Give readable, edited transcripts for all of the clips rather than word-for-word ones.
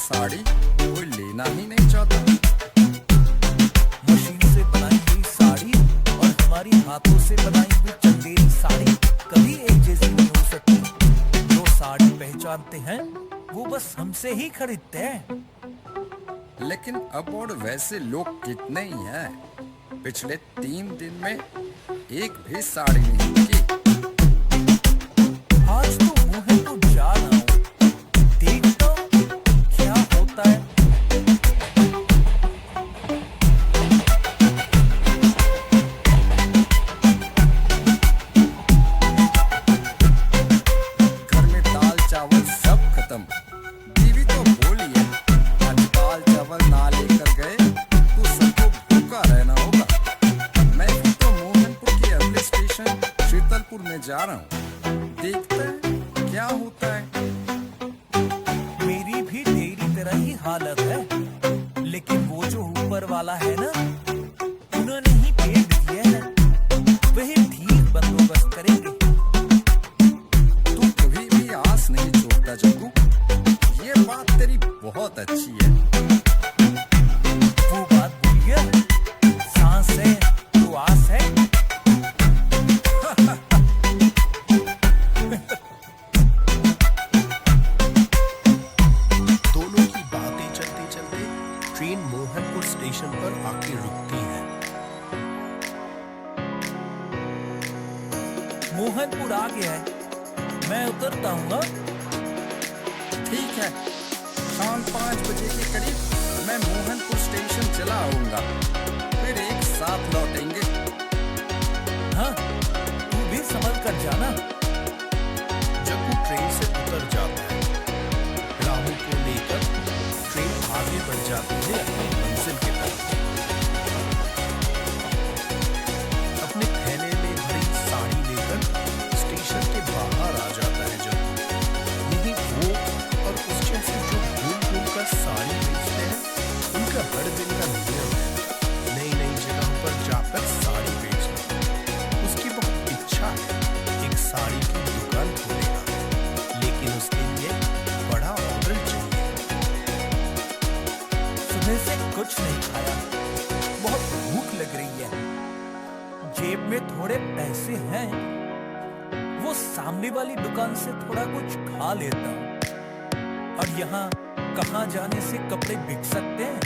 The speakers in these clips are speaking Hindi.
साड़ी कोई लेना ही नहीं चाहता। मशीन से बनाई हुई साड़ी और हमारी हाथों से बनाई हुई चंदेरी साड़ी कभी एक जैसी नहीं हो सकती। जो साड़ी पहचानते हैं वो बस हमसे ही खरीदते हैं। लेकिन अब और वैसे लोग कितने ही हैं। पिछले 3 दिन में एक भी साड़ी नहीं बिकी। आज तो मोहन को जा रहा हूँ, देखता हूँ क्या होता है। घर में दाल चावल सब खत्म। बीवी तो बोली है आज दाल चावल ना लेकर गए तो सबको भूखा रहना होगा। मैं भी तो मोहनपुर के अगले स्टेशन शीतलपुर में जा रहा हूँ। देखते हैं क्या होता है। मेरी भी तेरी तरह ही हालत है, लेकिन वो जो ऊपर वाला है ना, उन्होंने ही पेट दिया है, वही ठीक बंदोबस्त करेंगे। तू कभी भी आस नहीं छोड़ता जग्गू, ये बात तेरी बहुत अच्छी है। वो बात भूल गया, सांस है तो आस है। दोनों की बातें चलते चलते ट्रेन मोहनपुर स्टेशन पर आके रुकती है। मोहनपुर आ गया है, मैं उतरता हूँ। हाँ? ठीक है, शाम 5 बजे के करीब मैं मोहनपुर स्टेशन चला आऊंगा, फिर एक साथ लौटेंगे। हाँ, तू भी संभल कर जाना। जग्गू ट्रेन से उतर जाता है। राहुल को लेकर ट्रेन आगे बढ़ जाती है अपनी मंजिल की तरफ। अपने थैले में भरी साड़ी लेकर स्टेशन के बाहर आ जाता है जग्गू। यही वो और उस जैसे जो घूम घूम कर साड़ी बेचते हैं, उनका हर दिन का नियम है नई नई जगहों पर जाकर साड़ी बेचना। उसकी बहुत इच्छा है एक साड़ी की दुकान खोलेगा, लेकिन उसके लिए बड़ा ऑर्डर चाहिए। सुबह से कुछ नहीं खाया, बहुत भूख लग रही है। जेब में थोड़े पैसे हैं, वो सामने वाली दुकान से थोड़ा कुछ खा लेता हूँ। और यहाँ कहाँ जाने से कपड़े बिक सकते हैं,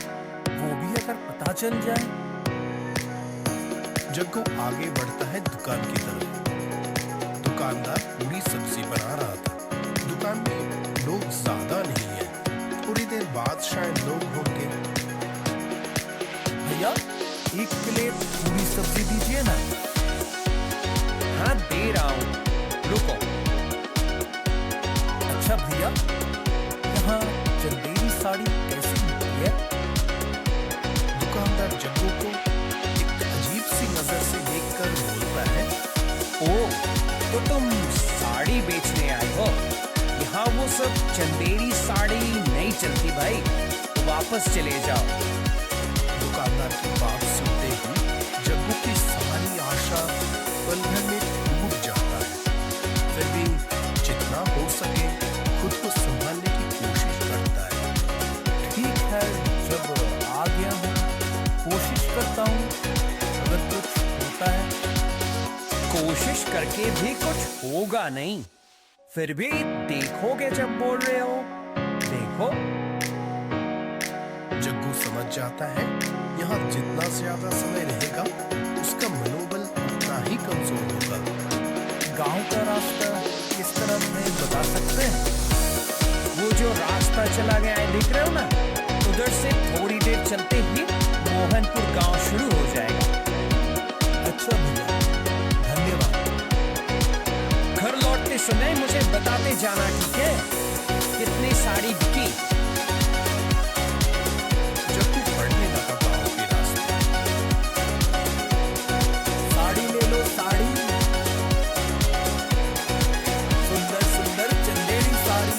वो भी अगर पता चल जाए। जग्गू आगे बढ़ता है दुकान की तरफ। दुकानदार पूरी सब्जी बना रहा था। दुकान में लोग ज्यादा नहीं है, थोड़ी देर बाद शायद लोग होंगे। भैया, एक प्लेट पूरी सब्जी दीजिए ना। हाँ दे रहा हूँ, रुको। अच्छा भैया, यहाँ चंदेरी साड़ी कैसी मिलती है? दुकानदार जग्गू को एक अजीब सी नजर से देखकर बोलता है, ओ, तो तुम साड़ी बेचने आए हो? यहाँ वो सब चंदेरी साड़ी नहीं चलती भाई, तो वापस चले जाओ। दुकानदार की बात सुनते ही जग्गू की सारी आशा पल भर में टूट जाता है। फिर भी जितना हो सके खुद को संभालने की कोशिश करता है। ठीक है, जब आ गया हूँ कोशिश करता हूँ, अगर कुछ होता है। कोशिश करके भी कुछ होगा नहीं, फिर भी देखोगे जब बोल रहे हो, देखो। जग्गू समझ जाता है यहाँ जितना ज्यादा समय रहेगा उसका मनोबल उतना ही कमजोर होगा। गांव का रास्ता किस तरफ है बता सकते हैं? वो जो रास्ता चला गया है देख रहे हो ना, उधर से थोड़ी देर चलते ही मोहनपुर गांव शुरू हो जाएगा। अच्छा भैया, धन्यवाद। घर लौटते समय मुझे बताते जाना, ठीक है? कितनी साड़ी बिकी? जग्गू बढ़ने लगा गांव के रास्ते। साड़ी ले लो साड़ी, सुंदर सुंदर चंदेरी साड़ी।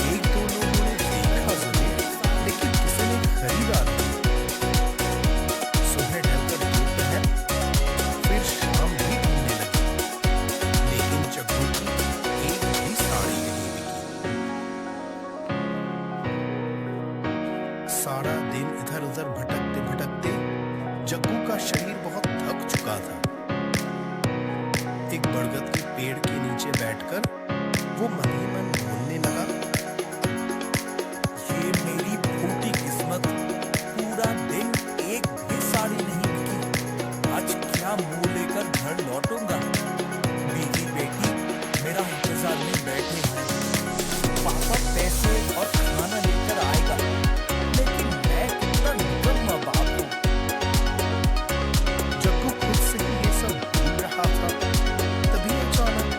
एक दो लोगों ने देखा जरूर, लेकिन किसी ने खरीदा नहीं। सुबह ढलकर दोपहर, फिर शाम भी होने लगी, लेकिन जग्गू की नजर भटकते भटकते जग्गू का शरीर बहुत थक चुका था। एक बरगद के पेड़ के नीचे बैठकर वो मन ही मन बोलने लगा, ये मेरी फूटी किस्मत, पूरा दिन एक भी साड़ी नहीं बिकी। आज क्या मुंह लेकर घर लौटूंगा। बीवी बेटी मेरा इंतजार में बैठे हैं। पापा पैसे और खाना लेकर आएगा, लेकिन मैं कितना निकम्मा बाप हूँ। जग्गू खुद से ही ये सब भूल रहा था, तभी अचानक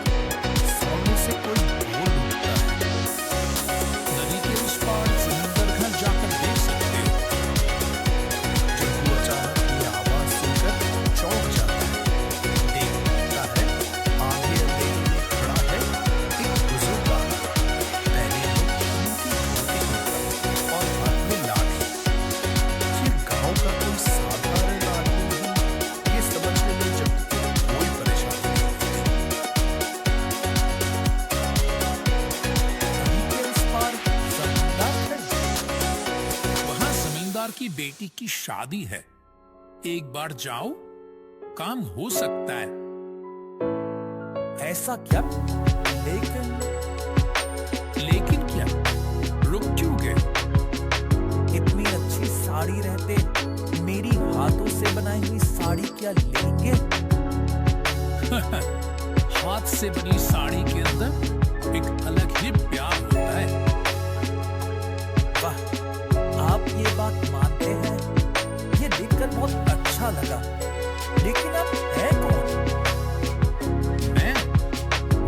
सामने से कोई बोल उठता है। नदी के उस पार समुंदर घर जाकर देख सकते हो। जग्गू अचानक ये आवाज सुनकर चौंक जाता है। देखता है आगे अंधेरे में खड़ा है एक बुजुर्ग आदमी। पहने हैं कीमती धोती कुर्ता और हाथ में लाठी। ये गांव का कोई साधारण आदमी नहीं, ये समझने में जग्गू को कोई परेशानी नहीं होती। नदी के उस पार समंदर है। वहां जमींदार की बेटी की शादी है। एक बार जाओ, काम हो सकता है। ऐसा क्या? लेकिन लेकिन क्या? रुक क्यों गए? इतनी अच्छी साड़ी रहते मेरी हाथों से बनाई हुई साड़ी क्या लेंगे? हाथ से बनी साड़ी के अंदर एक अलग ही प्यार होता है। वाह, आप ये बात मानते हैं? ये देखकर बहुत अच्छा लगा। लेकिन आप हैं कौन?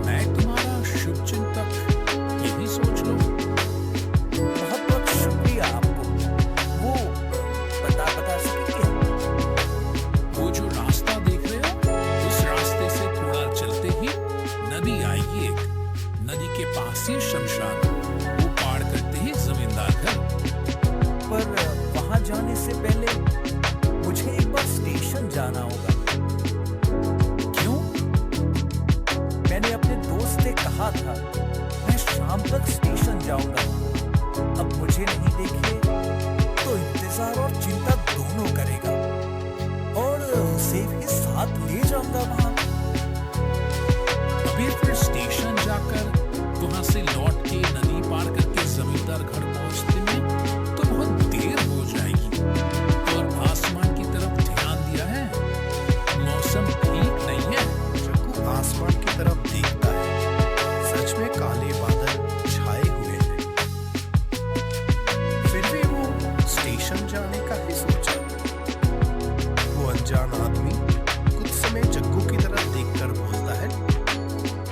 मैं तुम्हारा शुभचिंतक, यही सोच लो। बहुत बहुत शुक्रिया आपको। वो बता सकेंगे? वो जो रास्ता देख रहे हो, उस रास्ते से थोड़ा चलते ही नदी आएगी एक। नदी के पास ही शमशान, वो पार करते ही जमींदार घर। पर वहां जाने से पहले मुझे एक बार स्टेशन जाना होगा। क्यों? मैंने अपने दोस्त से कहा था मैं शाम तक स्टेशन जाऊंगा। अब मुझे नहीं देखे तो इंतजार और चिंता दोनों करेगा, और उसे भी साथ ले जाऊंगा वहां। अभी फिर स्टेशन जाकर वहां से लौट के नदी पार करके जमींदार घर पहुंचते में तो बहुत देर हो जाएगी। और आसमान की तरफ ध्यान दिया है, मौसम ठीक नहीं है। जग्गू आसमान की तरफ देखता है। सच में काले बादल छाए हुए हैं। फिर भी वो स्टेशन जाने का ही सोचा। वो अनजान आदमी कुछ समय जग्गू की तरफ देखकर बोलता है,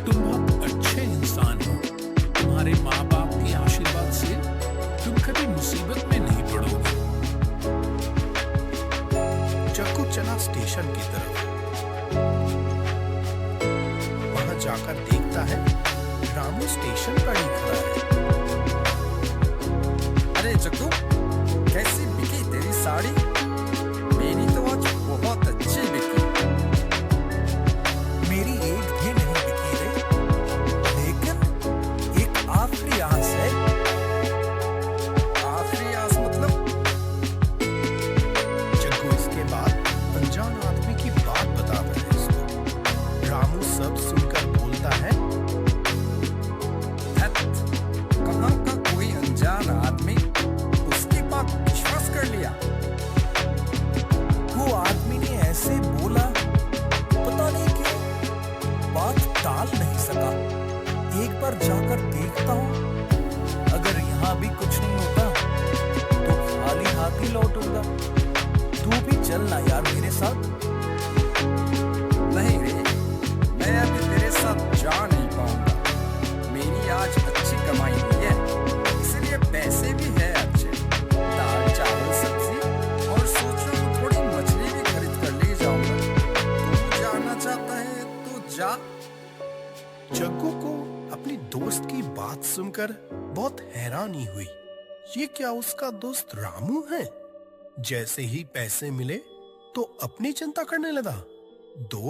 तुम बहुत अच्छे इंसान हो। तुम्हारे माँ बाप के आशीर्वाद से तुम कभी मुसीबत में नहीं पड़ोगे। जग्गू चला स्टेशन की तरफ। वहां जाकर देखता है रामू स्टेशन पर ही खड़ा है। अरे जग्गू, कैसी बिकी तेरी साड़ी? मेरी तो आज बहुत अच्छी बिकी। मेरी एक भी नहीं बिकी रे, लेकिन एक आखिरी आस है। आखिरी आस मतलब? जग्गू इसके बाद अनजान आदमी की बात बताता है उसको। रामू सब सुनकर बोलता है, धत, कहाँ का कोई अनजान आदमी उसकी बात विश्वास कर लिया। वो आदमी ने ऐसे बोला, पता नहीं क्यों बात टाल नहीं सका। एक बार जाकर देखता हूँ, अगर यहाँ भी कुछ नहीं होता तो खाली हाथ ही लौटूंगा। तू भी चलना यार मेरे साथ। नहीं रे, मैं अभी तेरे साथ जा नहीं पाऊंगा। मेरी आज अच्छी कमाई हुई है, इसलिए पैसे भी है अच्छे। दाल चावल सब्जी, और सोच रहा हूँ थोड़ी मछली भी खरीद कर ले जाऊंगा। तू जाना चाहता है तो जा। जग्गू को अपनी दोस्त की बात सुनकर बहुत हैरानी हुई। ये क्या उसका दोस्त रामू है? जैसे ही पैसे मिले तो अपनी चिंता करने लगा। दो